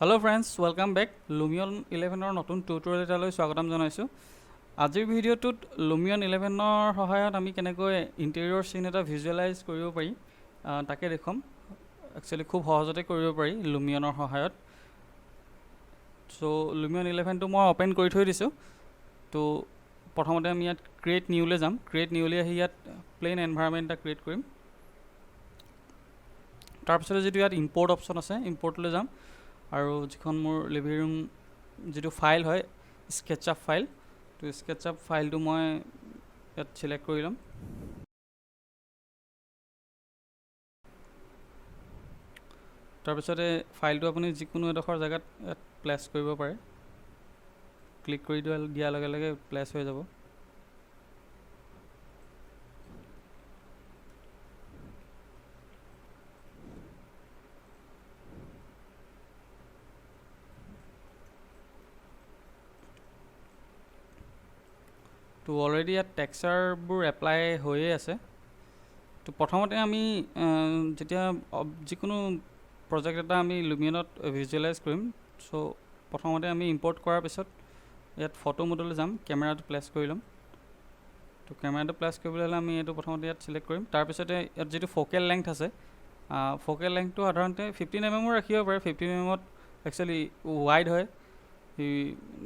Hello' friends, welcome back. Lumion 11ৰ নতুন tutorial এটালৈ স্বাগতম জনাইছোঁ। আজিৰ ভিডিঅ'টোত লুমিয়ন 11ৰ সহায়ত আমি কেনেকৈ ইণ্টেৰিয়ৰ চিন এটা ভিজুৱেলাইজ কৰিব পাৰি তাকে দেখুৱাম। একচুৱেলি খুব সহজতে কৰিব পাৰি লুমিয়নৰ সহায়ত। চ' লুমিয়ন 11টো মই অ'পেন কৰি থৈ দিছোঁ। তো প্ৰথমতে আমি ইয়াত ক্ৰিয়েট নিউলৈ যাম। ক্ৰিয়েট নিউলৈ আহি ইয়াত প্লেইন এনভাইৰনমেণ্ট এটা ক্ৰিয়েট কৰিম। তাৰপিছতে যিটো ইয়াত ইম্পৰ্ট অপশ্যন আছে, ইম্পৰ্টলৈ যাম আৰু যিখন মোৰ লিভিং ৰুম যিটো ফাইল হয় স্কেটছআপ ফাইল, তো স্কেটছআপ ফাইলটো মই ইয়াত ছিলেক্ট কৰি ল'ম। তাৰপিছতে ফাইলটো আপুনি যিকোনো এডোখৰ জেগাত ইয়াত প্লেচ কৰিব পাৰে। ক্লিক কৰি দিয়াৰ লগে লগে প্লেচ হৈ যাব। তো অলৰেডি ইয়াত টেক্সচাৰবোৰ এপ্লাই হৈয়ে আছে। তো প্ৰথমতে আমি যেতিয়া যিকোনো প্ৰজেক্ট এটা আমি লুমিয়নত ভিজুৱেলাইজ কৰিম, চ' প্ৰথমতে আমি ইম্পৰ্ট কৰাৰ পিছত ইয়াত ফটো মোডলৈ যাম, কেমেৰাটো প্লেচ কৰি ল'ম। তো কেমেৰাটো প্লেচ কৰিবলৈ হ'লে আমি এইটো প্ৰথমতে ইয়াত ছিলেক্ট কৰিম। তাৰপিছতে ইয়াত যিটো ফ'কেল লেংথ আছে, ফ'কেল লেংথটো সাধাৰণতে 15 mm ৰাখিব পাৰে। 15 mm একচুৱেলি ৱাইড হয়,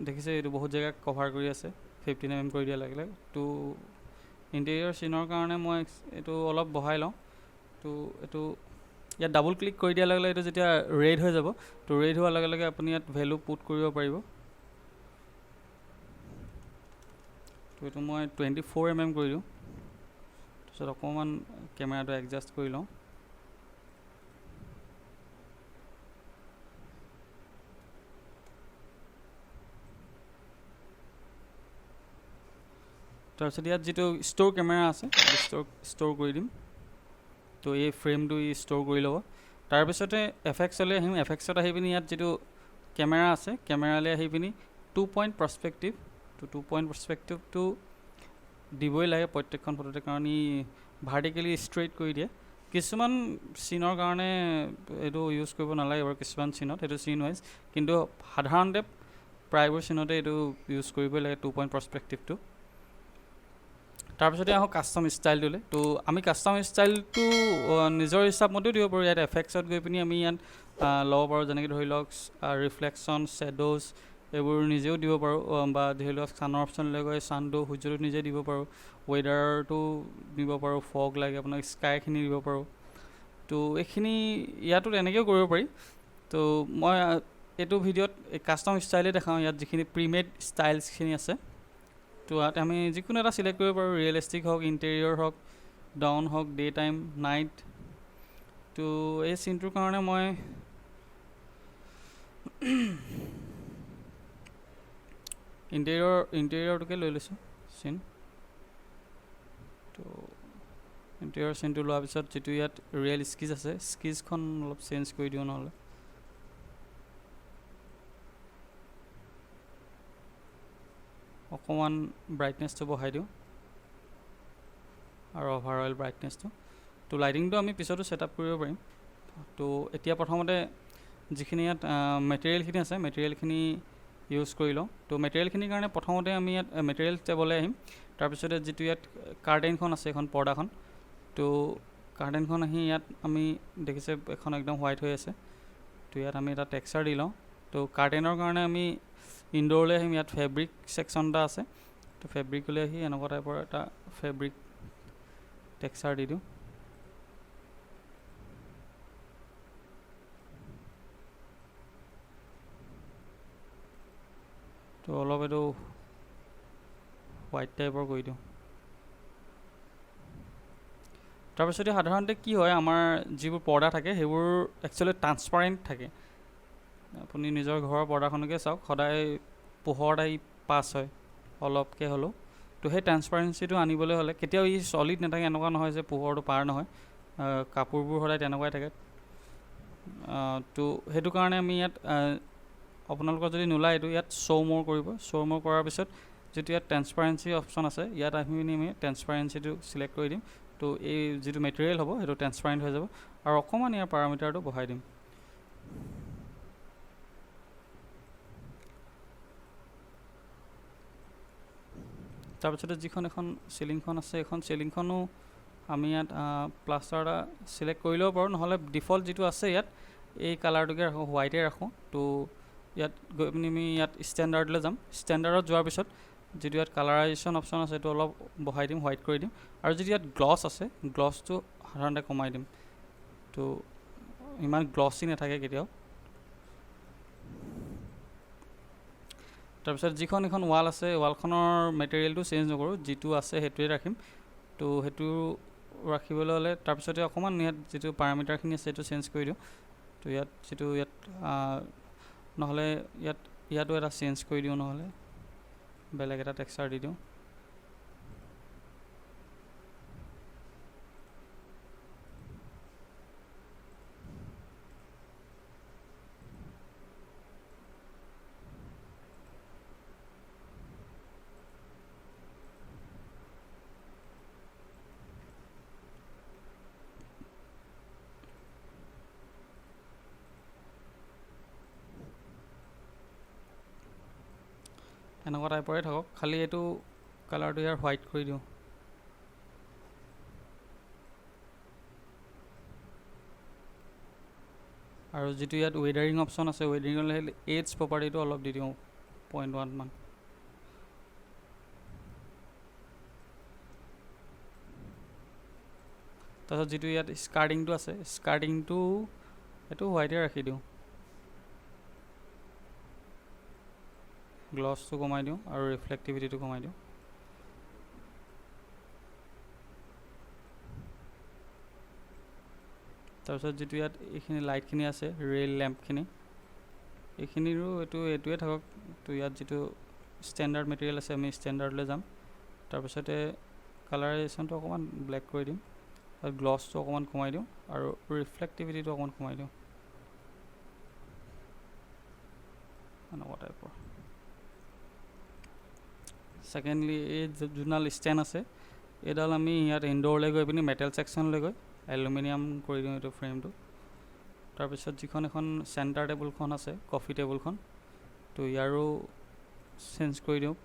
দেখিছে এইটো বহুত জেগা কভাৰ কৰি আছে 15 mm কৰি দিয়া লাগিলে। তো ইণ্টেৰিয়ৰ চিনৰ কাৰণে মই এইটো অলপ বঢ়াই লওঁ। তো এইটো ইয়াত ডাবল ক্লিক কৰি দিয়াৰ লগে লগে এইটো যেতিয়া ৰেড হৈ যাব, তো ৰেড হোৱাৰ লগে লগে আপুনি ইয়াত ভেলু পুট কৰিব পাৰিব। তো এইটো মই 24 mm কৰি দিওঁ। তাৰপিছত অকণমান কেমেৰাটো এডজাষ্ট কৰি লওঁ। তাৰপিছত ইয়াত যিটো ষ্ট'ৰ কেমেৰা আছে, ষ্ট'ৰ কৰি দিম। তো এই ফ্ৰেমটো ষ্ট'ৰ কৰি ল'ব। তাৰপিছতে এফেক্সলৈ আহিম। এফেক্সত আহি পিনি ইয়াত যিটো কেমেৰা আছে, কেমেৰালৈ আহি পিনি 2 পইণ্ট পাৰ্চপেক্টিভ, তো 2 পইণ্ট পাৰ্চপেক্টিভটো দিবই লাগে প্ৰত্যেকখন ফটোতে, কাৰণ ই ভাৰ্টিকেলি ষ্ট্ৰেইট কৰি দিয়ে। কিছুমান চিনৰ কাৰণে এইটো ইউজ কৰিব নালাগে বাৰু, কিছুমান চিনত সেইটো চিন ৱাইজ, কিন্তু সাধাৰণতে প্ৰায়বোৰ চিনতে এইটো ইউজ কৰিবই লাগে 2 পইণ্ট পাৰ্চপেক্টিভটো। তাৰপিছতে আহোঁ কাষ্টম ষ্টাইলটোলৈ। তো আমি কাষ্টম ষ্টাইলটো নিজৰ হিচাপমতেও দিব পাৰোঁ। ইয়াত এফেক্সত গৈ পিনি আমি ইয়াত ল'ব পাৰোঁ, যেনেকৈ ধৰি লওক ৰিফ্লেকশ্যন, শ্বেডোজ এইবোৰ নিজেও দিব পাৰোঁ, বা ধৰি লওক ছানৰ অপশ্যনলৈ গৈ ছানটো, সূৰ্যটো নিজে দিব পাৰোঁ। ৱেডাৰটো দিব পাৰোঁ, ফগ লাগে আপোনাক স্কাইখিনি দিব পাৰোঁ। তো এইখিনি ইয়াতো তেনেকৈও কৰিব পাৰি। তো মই এইটো ভিডিঅ'ত কাষ্টম ষ্টাইলে দেখাওঁ। ইয়াত যিখিনি প্ৰিমেড ষ্টাইলছখিনি আছে, তো ইয়াত আমি যিকোনো এটা ছিলেক্ট কৰিব পাৰোঁ। ৰিয়েলিষ্টিক হওক, ইণ্টেৰিয়ৰ হওক, ডাউন হওক, ডে টাইম, নাইট। তো এই চিনটোৰ কাৰণে মই ইণ্টেৰিয়ৰটোকে লৈ লৈছোঁ চিন। তো ইণ্টেৰিয়ৰ চিনটো লোৱাৰ পিছত যিটো ইয়াত ৰিয়েল স্কিচ আছে, স্কিচখন অলপ চেঞ্জ কৰি দিওঁ নহ'লে। অকণমান ব্ৰাইটনেছটো বঢ়াই দিওঁ আৰু অভাৰঅল ব্ৰাইটনেছটো। তো লাইটিংটো আমি পিছতো ছেট আপ কৰিব পাৰিম। তো এতিয়া প্ৰথমতে যিখিনি ইয়াত মেটেৰিয়েলখিনি আছে, মেটেৰিয়েলখিনি ইউজ কৰি লওঁ। তো মেটেৰিয়েলখিনিৰ কাৰণে প্ৰথমতে আমি ইয়াত মেটেৰিয়েল টেবলৈ আহিম। তাৰপিছতে যিটো ইয়াত কাৰ্টেইনখন আছে, এখন পৰ্দাখন, তো কাৰ্টেইনখন আহি ইয়াত আমি দেখিছে এখন একদম হোৱাইট হৈ আছে। তো ইয়াত আমি এটা টেক্সচাৰ দি লওঁ। তো কাৰ্টেইনৰ কাৰণে আমি ইনডোৰলৈ আহিম। ইয়াত ফেব্ৰিক ছেকশ্যন এটা আছে, তো ফেব্ৰিকলৈ আহি এনেকুৱা টাইপৰ এটা ফেব্ৰিক টেক্সচাৰ দি দিওঁ। তো অলপ এইটো হোৱাইট টাইপৰ কৰি দিওঁ। তাৰপিছতে সাধাৰণতে কি হয়, আমাৰ যিবোৰ পৰ্দা থাকে সেইবোৰ একচুৱেলি ট্ৰান্সপাৰেণ্ট থাকে। আপুনি নিজৰ ঘৰৰ পৰ্দাখনকে চাওক, সদায় পোহৰ আহি পাছ হয় অলপকৈ হ'লেও। তো সেই ট্ৰান্সপাৰেঞ্চিটো আনিবলৈ হ'লে কেতিয়াও ই ছলিড নাথাকে, এনেকুৱা নহয় যে পোহৰটো পাৰ নহয়। কাপোৰবোৰ সদায় তেনেকুৱাই থাকে। তো সেইটো কাৰণে আমি ইয়াত আপোনালোকৰ যদি নোলায় এইটো ইয়াত শ্ব' মোৰ কৰিব। শ্ব' মোৰ কৰাৰ পিছত যিটো ইয়াত ট্ৰান্সপাৰেঞ্চি অপশ্যন আছে, ইয়াত আহি পিনি আমি ট্ৰান্সপাৰেঞ্চিটো ছিলেক্ট কৰি দিম। তো এই যিটো মেটেৰিয়েল হ'ব সেইটো ট্ৰান্সপাৰেণ্ট হৈ যাব, আৰু অকণমান ইয়াৰ পাৰামিটাৰটো বঢ়াই দিম। তাৰপিছতে যিখন এখন চিলিংখন আছে এখন চিলিংখনো আমি ইয়াত প্লাষ্টাৰ এটা চিলেক্ট কৰি ল'ব পাৰোঁ, নহ'লে ডিফল্ট যিটো আছে ইয়াত এই কালাৰটোকে ৰাখোঁ, হোৱাইটে ৰাখোঁ। তো ইয়াত গৈ পিনি আমি ইয়াত ষ্টেণ্ডাৰ্ডলৈ যাম। ষ্টেণ্ডাৰ্ডত যোৱাৰ পিছত যিটো ইয়াত কালাৰাইজেশ্যন অপশ্যন আছে সেইটো অলপ বঢ়াই দিম, হোৱাইট কৰি দিম। আৰু যদি ইয়াত গ্লছ আছে গ্লছটো সাধাৰণতে কমাই দিম, তো ইমান গ্লছি নাথাকে কেতিয়াও। তাৰপিছত যিখন এখন ৱাল আছে ৱালখনৰ মেটেৰিয়েলটো চেঞ্জ নকৰোঁ, যিটো আছে সেইটোৱে ৰাখিম। তো সেইটো ৰাখিবলৈ হ'লে তাৰপিছতে অকণমান ইয়াত যিটো পাৰামিটাৰখিনি আছে সেইটো চেঞ্জ কৰি দিওঁ। তো ইয়াত যিটো ইয়াত নহ'লে ইয়াতো এটা চেঞ্জ কৰি দিওঁ, নহ'লে বেলেগ এটা টেক্সচাৰ দি দিওঁ। এনেকুৱা টাইপৰে থাকক, খালি এইটো কালাৰটো ইয়াৰ হোৱাইট কৰি দিওঁ। আৰু যিটো ইয়াত ৱেডাৰিং অপশ্যন আছে ৱেডাৰিঙলৈ এডছ প্ৰপাৰ্টিটো অলপ দি দিওঁ 0.1 মান। তাৰপিছত যিটো ইয়াত স্কাৰ্টিংটো আছে স্কাৰ্টিংটো এইটো হোৱাইটে ৰাখি দিওঁ, গ্লছটো কমাই দিওঁ আৰু ৰিফ্লেক্টিভিটিটো কমাই দিওঁ। তাৰপিছত যিটো ইয়াত এইখিনি লাইটখিনি আছে ৰেইল লেম্পখিনি এইখিনিৰো এইটোৱে থাকক। তো ইয়াত যিটো ষ্টেণ্ডাৰ্ড মেটেৰিয়েল আছে আমি ষ্টেণ্ডাৰ্ডলৈ যাম। তাৰপিছতে কালাৰাইজেশ্যনটো অকণমান ব্লেক কৰি দিম, আৰু গ্লছটো অকণমান কমাই দিওঁ আৰু ৰিফ্লেক্টিভিটিটো অকণমান কমাই দিওঁ, এনেকুৱা টাইপৰ। ছেকেণ্ডলি এই যোনডাল ষ্টেণ্ড আছে এইডাল আমি ইয়াত ইনডোৰলৈ গৈ পিনি মেটেল ছেকশ্যনলৈ গৈ এলুমিনিয়াম কৰি দিওঁ এইটো ফ্ৰেমটো। তাৰপিছত যিখন এখন চেণ্টাৰ টেবুলখন আছে কফি টেবুলখন, তো ইয়াৰো চেঞ্জ কৰি দিওঁ।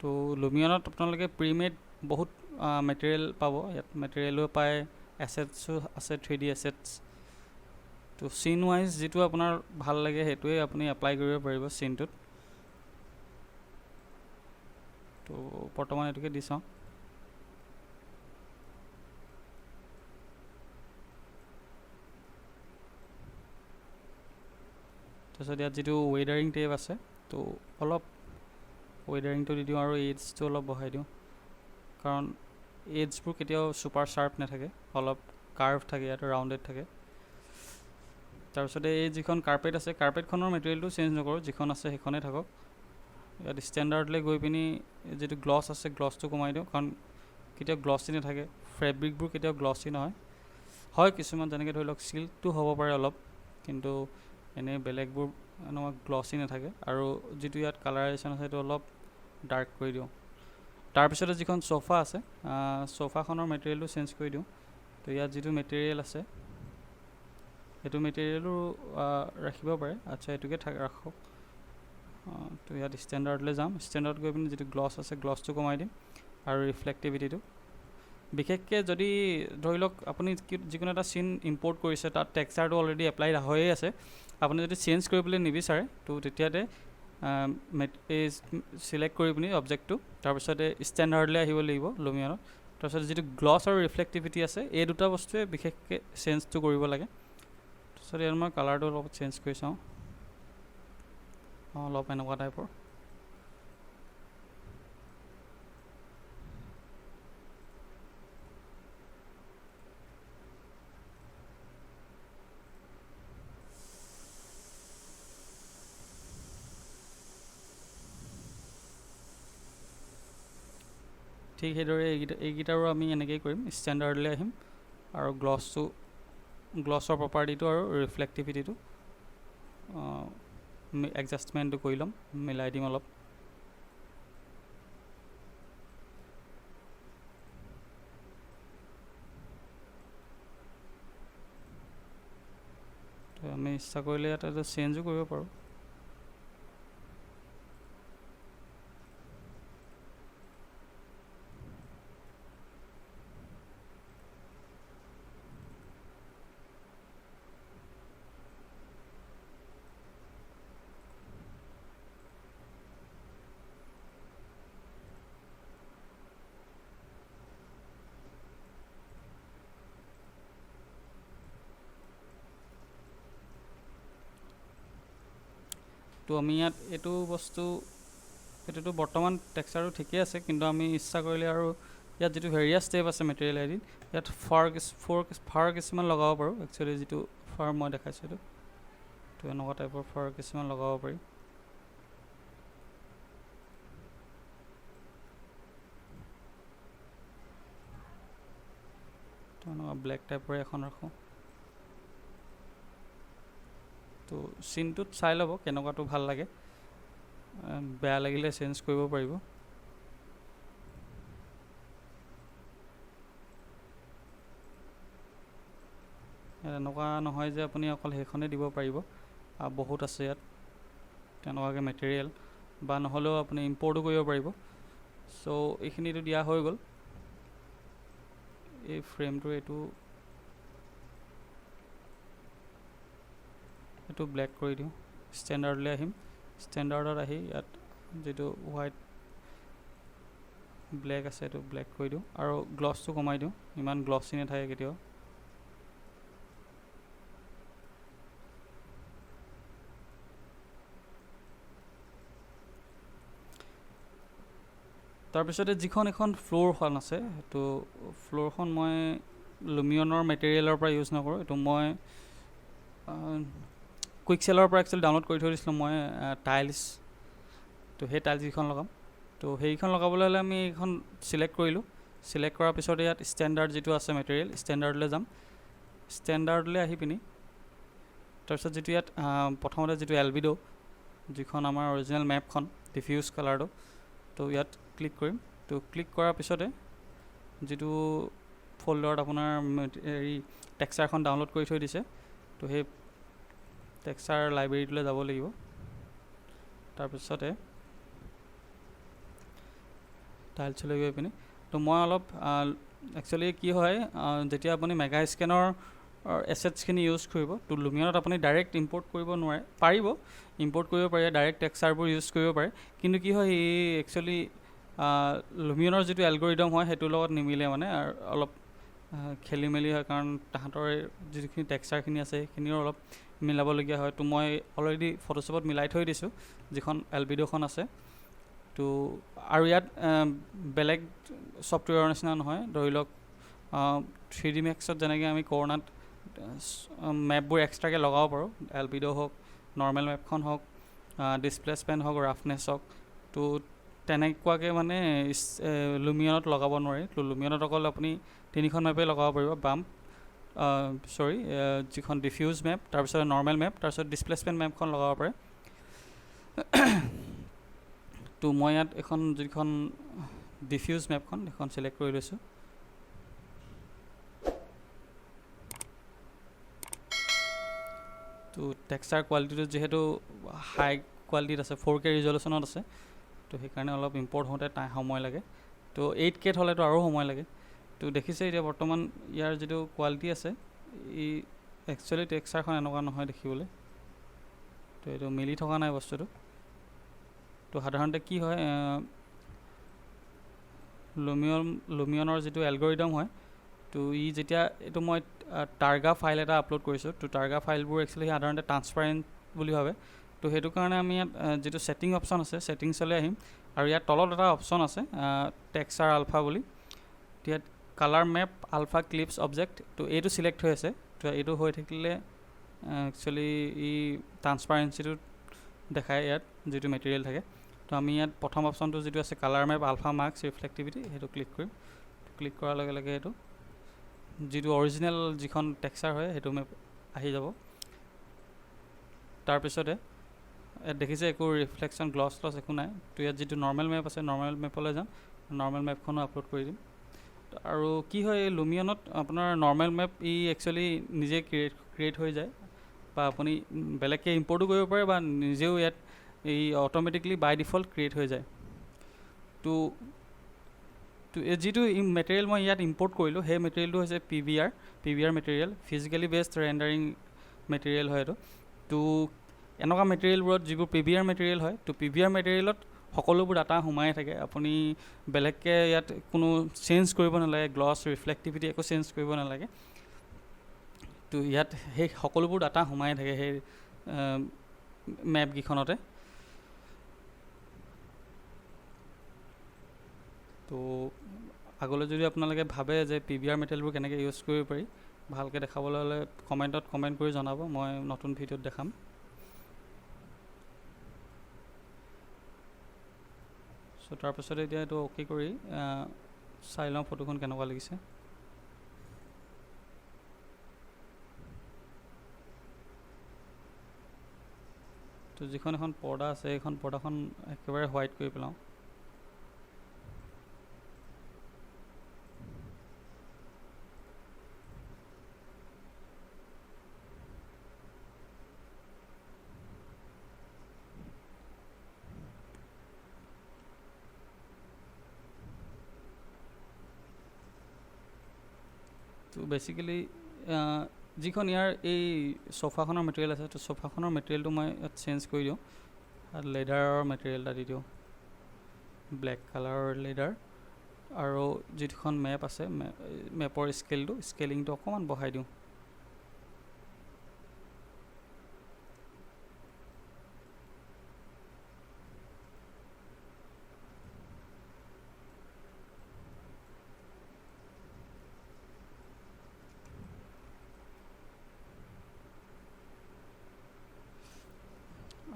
তো লুমিয়নত আপোনালোকে প্ৰিমেড বহুত মেটেৰিয়েল পাব, ইয়াত মেটেৰিয়েলো পায়, এছেটছো আছে 3D এছেটছ। তো চিন ৱাইজ যিটো আপোনাৰ ভাল লাগে সেইটোৱে আপুনি এপ্লাই কৰিব পাৰিব চিনটোত। তো বৰ্তমান এইটোকে দি চাওঁ। তাৰপিছত ইয়াত যিটো ৱেডাৰিং টেপ আছে তো অলপ ৱেডাৰিংটো দি দিওঁ আৰু এডজটো অলপ বঢ়াই দিওঁ, কাৰণ এডজবোৰ কেতিয়াও ছুপাৰ শ্বাৰ্প নাথাকে, অলপ কাৰ্ভ থাকে, ইয়াত ৰাউণ্ডেড থাকে। তাৰপিছতে এই যিখন কাৰ্পেট আছে কাৰ্পেটখনৰ মেটেৰিয়েলটো চেঞ্জ নকৰোঁ, যিখন আছে সেইখনেই থাকক। ইয়াত ষ্টেণ্ডাৰ্ডলৈ গৈ পিনি যিটো গ্লছ আছে গ্লছটো কমাই দিওঁ, কাৰণ কেতিয়াও গ্লছি নাথাকে, ফেব্ৰিকবোৰ কেতিয়াও গ্লছি হয় কিছুমান যেনেকৈ ধৰি লওক চিল্কটো হ'ব পাৰে অলপ, কিন্তু এনেই বেলেগবোৰ এনেকুৱা গ্লছি নাথাকে। আৰু যিটো ইয়াত কালাৰাইজেশ্যন আছে সেইটো অলপ ডাৰ্ক কৰি দিওঁ। তাৰপিছতে যিখন চোফা আছে চোফাখনৰ মেটেৰিয়েলটো চেঞ্জ কৰি দিওঁ। তো ইয়াত যিটো মেটেৰিয়েল আছে সেইটো মেটেৰিয়েলো ৰাখিব পাৰে, আচ্ছা এইটোকে ৰাখক। তো ইয়াত ষ্টেণ্ডাৰ্ডলৈ যাম, ষ্টেণ্ডাৰ্ড গৈ পিনি যিটো গ্লছ আছে গ্লছটো কমাই দিম আৰু ৰিফ্লেক্টিভিটিটো। বিশেষকৈ যদি ধৰি লওক আপুনি যিকোনো এটা চিন ইম্পৰ্ট কৰিছে তাত টেক্সচাৰটো অলৰেডি এপ্লাইড হৈয়ে আছে, আপুনি যদি চেঞ্জ কৰিবলৈ নিবিচাৰে তো তেতিয়াতে এই চিলেক্ট কৰি পিনি অবজেক্টটো তাৰপিছতে ষ্টেণ্ডাৰ্ডলৈ আহিব লাগিব লুমিয়নত। তাৰপিছত যিটো গ্লছ আৰু ৰিফ্লেক্টিভিটি আছে এই দুটা বস্তুৱে বিশেষকৈ চেঞ্জটো কৰিব লাগে। তাৰপিছত ইয়াত মই কালাৰটো অলপ চেঞ্জ কৰি চাওঁ, অলপ এনেকুৱা টাইপৰ। ঠিক সেইদৰে এইকেইটাৰো আমি এনেকেই কৰিম, ষ্টেণ্ডাৰ্ডলৈ আহিম আৰু গ্লছটো গ্লছৰ প্ৰপাৰ্টিটো আৰু ৰিফ্লেক্টিভিটিটো এডজাষ্টমেণ্টটো কৰি ল'ম, মিলাই দিম অলপ। আমি ইচ্ছা কৰিলে ইয়াত এইটো চেঞ্জো কৰিব পাৰোঁ। তো আমি ইয়াত এইটো বস্তু এইটোতো বৰ্তমান টেক্সচাৰটো ঠিকেই আছে, কিন্তু আমি ইচ্ছা কৰিলে আৰু ইয়াত যিটো ভেৰিয়াছ ষ্টেপ আছে মেটেৰিয়েল আইডিত, ইয়াত ফাৰ কিছুমান লগাব পাৰোঁ। একচুৱেলি যিটো ফাৰ মই দেখাইছোঁ এইটো, তো এনেকুৱা টাইপৰ ফাৰ কিছুমান লগাব পাৰি। তো এনেকুৱা ব্লেক টাইপৰে এখন ৰাখোঁ। তো চিনটোত চাই ল'ব কেনেকুৱাটো ভাল লাগে, বেয়া লাগিলে চেঞ্জ কৰিব পাৰিব। এনেকুৱা নহয় যে আপুনি অকল সেইখনেই দিব পাৰিব, বহুত আছে ইয়াত তেনেকুৱাকৈ মেটেৰিয়েল, বা নহ'লেও আপুনি ইম্পৰ্টো কৰিব পাৰিব। চ' এইখিনিতো দিয়া হৈ গ'ল। এই ফ্ৰেমটো এইটো ব্লেক কৰি দিওঁ, ষ্টেণ্ডাৰ্ডলৈ আহিম। ষ্টেণ্ডাৰ্ডত আহি ইয়াত যিটো হোৱাইট ব্লেক আছে এইটো ব্লেক কৰি দিওঁ, আৰু গ্লছটো কমাই দিওঁ, ইমান গ্লছি নাথাকে কেতিয়াও। তাৰপিছতে যিখন এখন ফ্ল'ৰখন আছে, সেইটো ফ্ল'ৰখন মই লুমিয়নৰ মেটেৰিয়েলৰ পৰা ইউজ নকৰোঁ। এইটো মই কুইকচেলৰ পৰা একচুৱেলি ডাউনলোড কৰি থৈ দিছিলোঁ মই টাইলছ। তো সেই টাইলছ কেইখন লগাম। তো সেইখন লগাবলৈ হ'লে আমি এইখন চিলেক্ট কৰিলোঁ। চিলেক্ট কৰাৰ পিছত ইয়াত ষ্টেণ্ডাৰ্ড যিটো আছে মেটেৰিয়েল, ষ্টেণ্ডাৰ্ডলৈ যাম। ষ্টেণ্ডাৰ্ডলৈ আহি পিনি তাৰপিছত যিটো ইয়াত প্ৰথমতে যিটো এলবিডো, যিখন আমাৰ অৰিজিনেল মেপখন ডিফিউজ কালাৰটো, তো ইয়াত ক্লিক কৰিম। তো ক্লিক কৰাৰ পিছতে যিটো ফ'ল্ডাৰত আপোনাৰ হেৰি টেক্সচাৰখন ডাউনলোড কৰি থৈ দিছে, তো সেই টেক্সচাৰ লাইব্ৰেৰীটোলৈ যাব লাগিব। তাৰপিছতে টাইলছলৈ গৈ পিনি, তো মই অলপ একচুৱেলি কি হয়, যেতিয়া আপুনি মেগা স্কেনৰ এছেটছখিনি ইউজ কৰিব, তো লুমিয়নত আপুনি ডাইৰেক্ট ইম্পৰ্ট কৰিব নোৱাৰে, পাৰিব ইম্পৰ্ট কৰিব পাৰে, ডাইৰেক্ট টেক্সচাৰবোৰ ইউজ কৰিব পাৰে। কিন্তু কি হয়, এই একচুৱেলি লুমিয়নৰ যিটো এলগৰিদম হয় সেইটোৰ লগত নিমিলে, মানে আৰু অলপ খেলি মেলি হয়, কাৰণ তাহাঁতৰ যিখিনি টেক্সচাৰখিনি আছে সেইখিনিও অলপ মিলাবলগীয়া হয়। তো মই অলৰেডি ফটোশ্বপত মিলাই থৈ দিছোঁ যিখন এলবিডোখন আছে। তো আৰু ইয়াত বেলেগ ছফ্টৱেৰৰ নিচিনা নহয়। ধৰি লওক 3D Maxত যেনেকৈ আমি কৰোণাত মেপবোৰ এক্সট্ৰাকৈ লগাব পাৰোঁ, এলবিডো হওক, নৰ্মেল মেপখন হওক, ডিছপ্লেচমেণ্ট হওক, ৰাফনেছ হওক, তো তেনেকুৱাকৈ মানে লুমিয়নত লগাব নোৱাৰি। তো লুমিয়নত অকল আপুনি 3খন মেপেই লগাব পাৰিব, যিখন ডিফিউজ মেপ, তাৰপিছত নৰ্মেল মেপ, তাৰপিছত ডিছপ্লেচমেণ্ট মেপখন লগাব পাৰে। তো মই ইয়াত এখন যিখন ডিফিউজ মেপখন সেইখন চিলেক্ট কৰি লৈছোঁ। তো টেক্সচাৰ কোৱালিটিটো যিহেতু হাই কোৱালিটিত আছে, 4K ৰিজলিউশ্যনত আছে, তো সেইকাৰণে অলপ ইম্পৰ্ট হওঁতে সময় লাগে। তো 8K হ'লেতো আৰু সময় লাগে। তো দেখিছে এতিয়া বৰ্তমান ইয়াৰ যিটো কোৱালিটি আছে, ই একচুৱেলি টেক্সচাৰখন এনেকুৱা নহয় দেখিবলৈ। তো এইটো মিলি থকা নাই বস্তুটো। তো সাধাৰণতে কি হয়, লুমিয়নৰ যিটো এলগৰিদম হয়, তো ই যেতিয়া এইটো মই টাৰ্গা ফাইল এটা আপলোড কৰিছোঁ, তো টাৰ্গা ফাইলবোৰ একচুৱেলি সাধাৰণতে ট্ৰান্সপাৰেণ্ট বুলি ভাবে। তো সেইটো কাৰণে আমি ইয়াত যিটো ছেটিং অপশ্যন আছে, ছেটিংছলৈ আহিম, আৰু ইয়াত তলত এটা অপশ্যন আছে টেক্সচাৰ আলফা বুলি। ইয়াত colour map alpha clips object, তো এইটো চিলেক্ট হৈ আছে। তো এইটো হৈ থাকিলে একচুৱেলি ই ট্ৰান্সপাৰেঞ্চিটো দেখায় ইয়াত যিটো মেটেৰিয়েল থাকে। তো আমি ইয়াত প্ৰথম অপশ্যনটো যিটো আছে colour map ULFA marks reflectivity, সেইটো ক্লিক কৰিম। ক্লিক কৰাৰ লগে লগে এইটো যিটো অৰিজিনেল যিখন টেক্সচাৰ হয় সেইটো মেপ আহি যাব। তাৰপিছতে ইয়াত দেখিছে একো ৰিফ্লেকশ্যন গ্লছ একো নাই। তো ইয়াত যিটো নৰ্মেল মেপ আছে নৰ্মেল মেপলৈ যাম, নৰ্মেল মেপখনো আপলোড কৰি দিম। আৰু কি হয় এই লুমিয়নত আপোনাৰ নৰ্মেল মেপ একচুৱেলি নিজে ক্ৰিয়েট হৈ যায়, বা আপুনি বেলেগকৈ ইম্পৰ্টো কৰিব পাৰে, বা নিজেও ইয়াত অট'মেটিকলি বাই ডিফল্ট ক্ৰিয়েট হৈ যায়। তো যিটো মেটেৰিয়েল মই ইয়াত ইম্পৰ্ট কৰিলোঁ সেই মেটেৰিয়েলটো হৈছে PBR material, physically based rendering material হয় এইটো। তো এনেকুৱা মেটেৰিয়েলবোৰত যিবোৰ PBR মেটেৰিয়েল হয়, তো PBR মেটেৰিয়েলত সকলোবোৰ ডাটা সোমাই থাকে। আপুনি বেলেগকৈ ইয়াত কোনো চেঞ্জ কৰিব নালাগে, গ্লছ ৰিফ্লেক্টিভিটি একো চেঞ্জ কৰিব নালাগে। তো ইয়াত সেই সকলোবোৰ ডাটা সোমাই থাকে সেই মেপকেইখনতে। তো আগলৈ যদি আপোনালোকে ভাবে যে PBR মেটেৰিয়েলবোৰ কেনেকৈ ইউজ কৰিব পাৰি, ভালকৈ দেখাবলৈ হ'লে কমেণ্টত কমেণ্ট কৰি জনাব, মই নতুন ভিডিঅ'ত দেখাম। চ' তাৰপিছতে এতিয়া এইটো অ'কে কৰি চাই লওঁ ফটোখন কেনেকুৱা লাগিছে। তো যিখন এখন পৰ্দা আছে এইখন পৰ্দাখন একেবাৰে হোৱাইট কৰি পেলাওঁ। তো বেচিকেলি যিখন ইয়াৰ এই চোফাখনৰ মেটেৰিয়েল আছে, তো চোফাখনৰ মেটেৰিয়েলটো মই ইয়াত চেঞ্জ কৰি দিওঁ, লেডাৰৰ মেটেৰিয়েল এটা দি দিওঁ, ব্লেক কালাৰৰ লেডাৰ। আৰু যিখন মেপ আছে মেপৰ স্কেলিংটো অকণমান বঢ়াই দিওঁ।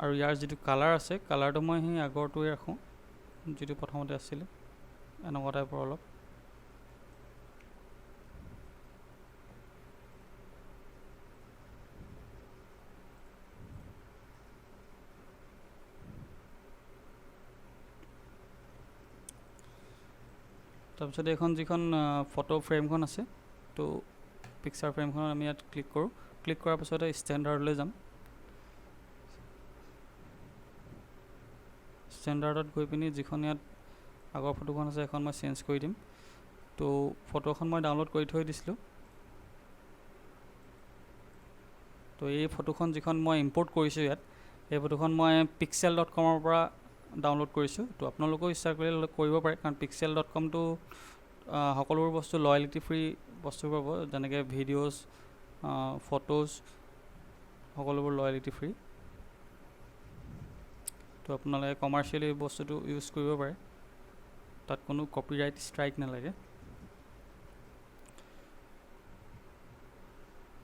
আৰু ইয়াৰ যিটো কালাৰ আছে কালাৰটো মই সেই আগৰটোৱে ৰাখোঁ, যিটো প্ৰথমতে আছিলে এনেকুৱা টাইপৰ অলপ। তাৰপিছত এইখন যিখন ফটো ফ্ৰেমখন আছে, তো পিকচাৰ ফ্ৰেমখনত আমি ইয়াত ক্লিক কৰোঁ। ক্লিক কৰাৰ পিছতে ষ্টেণ্ডাৰ্ডলৈ যাম। ষ্টেণ্ডাৰ্ডত গৈ পিনি যিখন ইয়াত আগৰ ফটোখন আছে এখন মই চেঞ্জ কৰি দিম। তো ফটোখন মই ডাউনলোড কৰি থৈ দিছিলোঁ। তো এই ফটোখন যিখন মই ইম্পৰ্ট কৰিছোঁ ইয়াত, এই ফটোখন মই pixel.com পৰা ডাউনলোড কৰিছোঁ। তো আপোনালোকেও ইচ্ছা কৰিলে কৰিব পাৰে, কাৰণ pixel.comটো সকলোবোৰ বস্তু লয়েলিটি ফ্ৰী বস্তু পাব, যেনেকৈ ভিডিঅ'জ, ফটোজ, সকলোবোৰ লয়েলিটি ফ্ৰী। তো আপোনালোকে কমাৰ্চিয়েলি বস্তুটো ইউজ কৰিব পাৰে, তাত কোনো কপিৰাইট ষ্ট্ৰাইক নালাগে।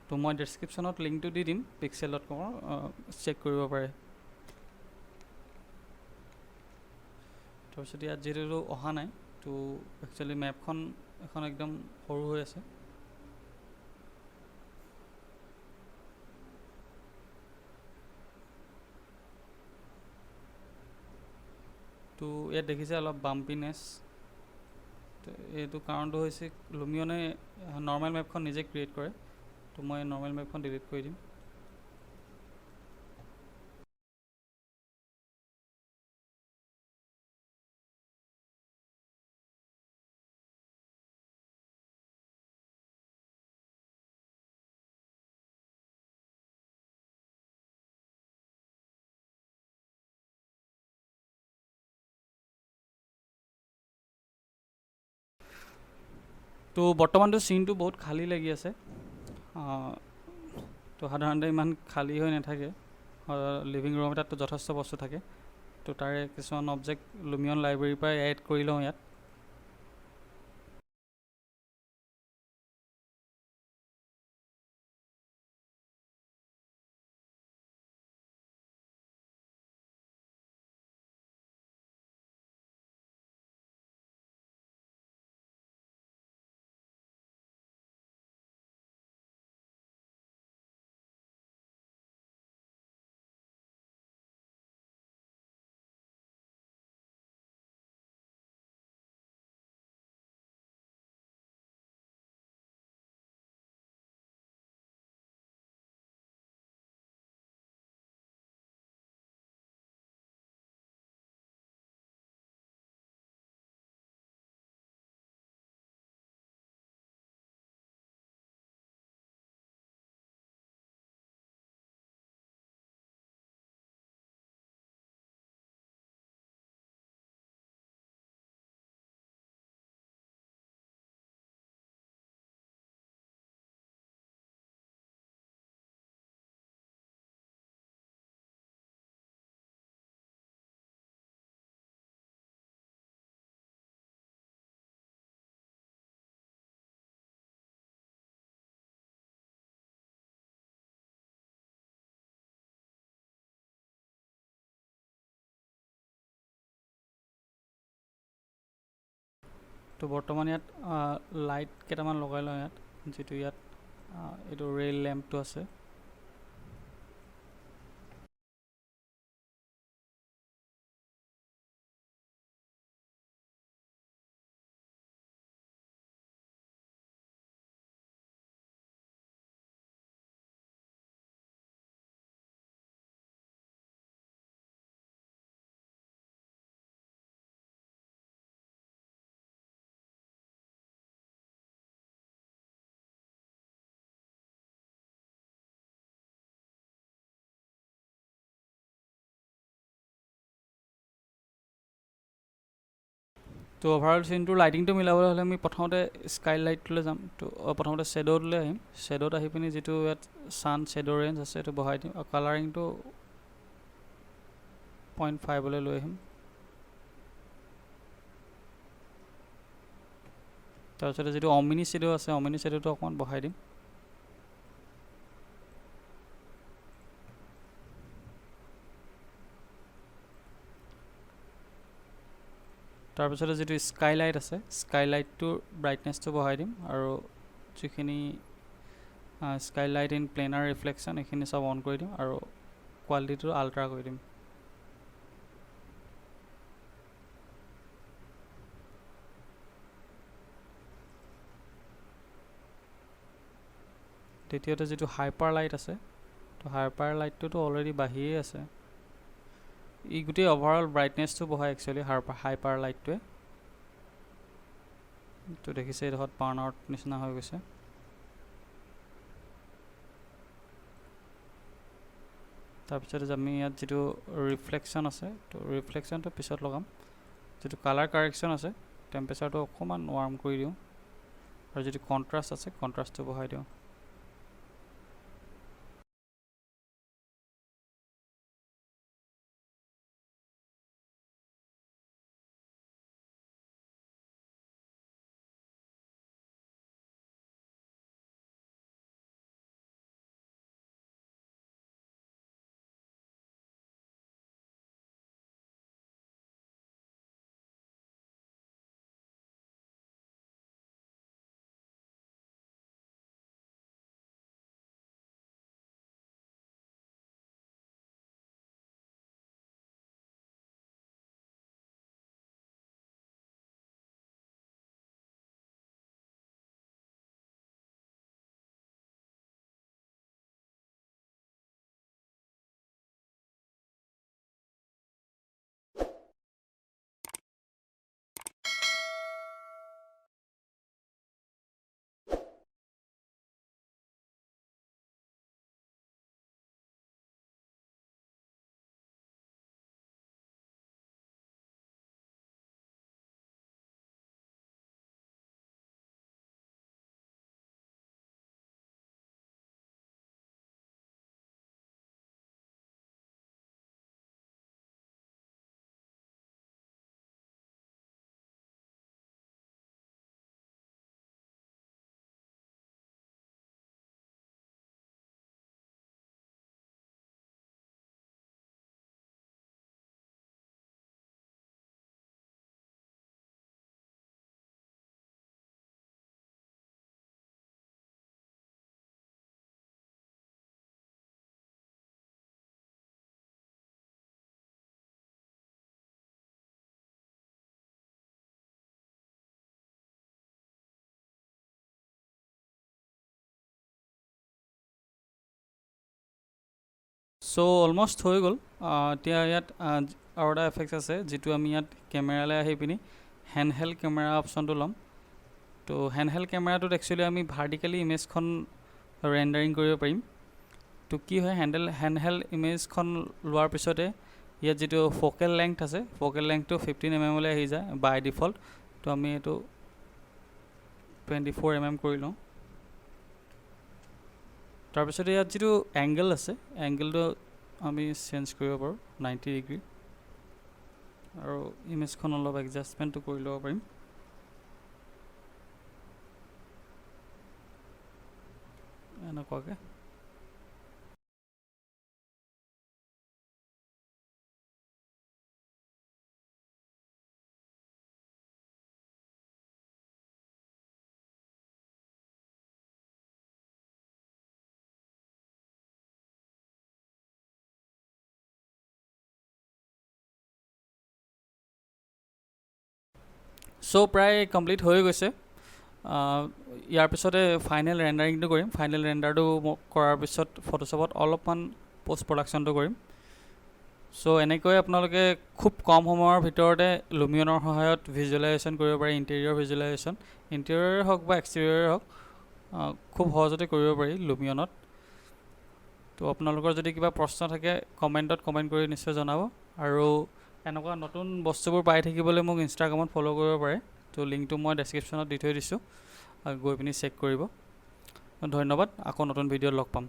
তো মই ডেছক্ৰিপশ্যনত লিংকটো দি দিম pixel.com, চেক কৰিব পাৰে। তাৰপিছত ইয়াত যিহেতু অহা নাই, তো একচুৱেলি মেপখন এখন একদম সৰু হৈ আছে। তো ইয়াত দেখিছে অলপ বাম্পিনেছ, এইটো কাৰণটো হৈছে লুমিয়নে নৰ্মেল মেপখন নিজে ক্ৰিয়েট কৰে। তো মই নৰ্মেল মেপখন ডিলিট কৰি দিম। তো বৰ্তমানটো চিনটো বহুত খালী লাগি আছে, তো সাধাৰণতে ইমান খালী হৈ নাথাকে। লিভিং ৰুম এটাততো যথেষ্ট বস্তু থাকে, তো তাৰে কিছুমান অবজেক্ট লুমিয়ন লাইব্ৰেৰীৰ পৰাই এড কৰি লওঁ ইয়াত। তো বৰ্তমান ইয়াত লাইট কেইটামান লগাই লওঁ ইয়াত, যিটো ইয়াত এইটো ৰেইল লেম্পটো আছে। তো অভাৰঅল চিনটোৰ লাইটিংটো মিলাবলৈ হ'লে আমি প্ৰথমতে স্কাই লাইটটোলৈ যাম। তো প্ৰথমতে শ্বেড'টোলৈ আহিম। শ্বেড'ত আহি পিনি যিটো ইয়াত ছান শ্বেড'ৰ ৰেঞ্জ আছে সেইটো বঢ়াই দিম আৰু কালাৰিংটো 0.5 লৈ আহিম। তাৰপিছতে যিটো অমিনি শ্বেডো আছে, অমিনি শ্বেডোটো অকণমান বঢ়াই দিম। তাৰপিছতে যিটো স্কাই লাইট আছে, স্কাই লাইটটোৰ ব্ৰাইটনেছটো বঢ়াই দিম আৰু যিখিনি sky light in planner reflection এইখিনি চব অন কৰি দিম আৰু কোৱালিটিটো আল্ট্ৰা কৰি দিম। দ্বিতীয়তে যিটো হাইপাৰ লাইট আছে, তো হাইপাৰ লাইটটোতো অলৰেডি বাঢ়িয়ে আছে। ই গোটেই অভাৰঅল ব্ৰাইটনেছটো বঢ়ায় একচুৱেলি হাইপাৰ লাইটটোৱে। তো দেখিছে এইডোখৰত বাৰ্ণ আউট নিচিনা হৈ গৈছে। তাৰপিছতে আমি ইয়াত যিটো ৰিফ্লেকশ্যন আছে, তো ৰিফ্লেকশ্যনটো পিছত লগাম। যিটো কালাৰ কাৰেকশ্যন আছে, টেম্পাৰেচাৰটো অকণমান ৱাৰ্ম কৰি দিওঁ আৰু যিটো কণ্ট্ৰাষ্ট আছে, কণ্ট্ৰাষ্টটো বঢ়াই দিওঁ। চ' অলমষ্ট হৈ গ'ল। এতিয়া ইয়াত আৰু এটা এফেক্ট আছে, যিটো আমি ইয়াত কেমেৰালৈ আহি পিনি হেণ্ডহেল্ড কেমেৰা অপশ্যনটো ল'ম। তো হেণ্ডহেল্ড কেমেৰাটোত একচুৱেলি আমি ভাৰ্টিকেলি ইমেজখন ৰেণ্ডাৰিং কৰিব পাৰিম। তো কি হয়, হেণ্ডহেল্ড ইমেজখন লোৱাৰ পিছতে ইয়াত যিটো ফ'কেল লেংথ আছে, ফ'কেল লেংথটো 15 mm আহি যায় বাই ডিফল্ট। তো আমি এইটো 24 mm কৰি লওঁ। তাৰপিছতে ইয়াত যিটো এংগল আছে, এংগলটো আমি চেঞ্জ কৰিব পাৰোঁ 90 ডিগ্ৰী আৰু ইমেজখন অলপ এডজাষ্টমেণ্টটো কৰি ল'ব পাৰিম এনেকুৱাকৈ। চ' প্ৰায় কমপ্লিট হৈ গৈছে। ইয়াৰ পিছতে ফাইনেল ৰেণ্ডাৰিংটো কৰিম। ফাইনেল ৰেণ্ডাৰটো কৰাৰ পিছত ফটোশ্বপত অলপমান পষ্ট প্ৰডাকশ্যনটো কৰিম। চ' এনেকৈ আপোনালোকে খুব কম সময়ৰ ভিতৰতে লুমিয়নৰ সহায়ত ভিজুৱেলাইজেশ্যন কৰিব পাৰি। ইণ্টেৰিয়ৰ ভিজুৱেলাইজেশ্যন, ইণ্টেৰিয়ৰে হওক বা এক্সটেৰিয়ৰে হওক, খুব সহজতে কৰিব পাৰি লুমিয়নত। তো আপোনালোকৰ যদি কিবা প্ৰশ্ন থাকে কমেণ্টত কমেণ্ট কৰি নিশ্চয় জনাব। আৰু এনেকুৱা নতুন বস্তুবোৰ পাই থাকিবলৈ মোক ইনষ্টাগ্ৰামত ফ'ল' কৰিব পাৰে। তো লিংকটো মই ডেছক্ৰিপশ্যনত দি থৈ দিছোঁ, গৈ পিনি চেক কৰিব। ধন্যবাদ। আকৌ নতুন ভিডিঅ'ত লগ পাম।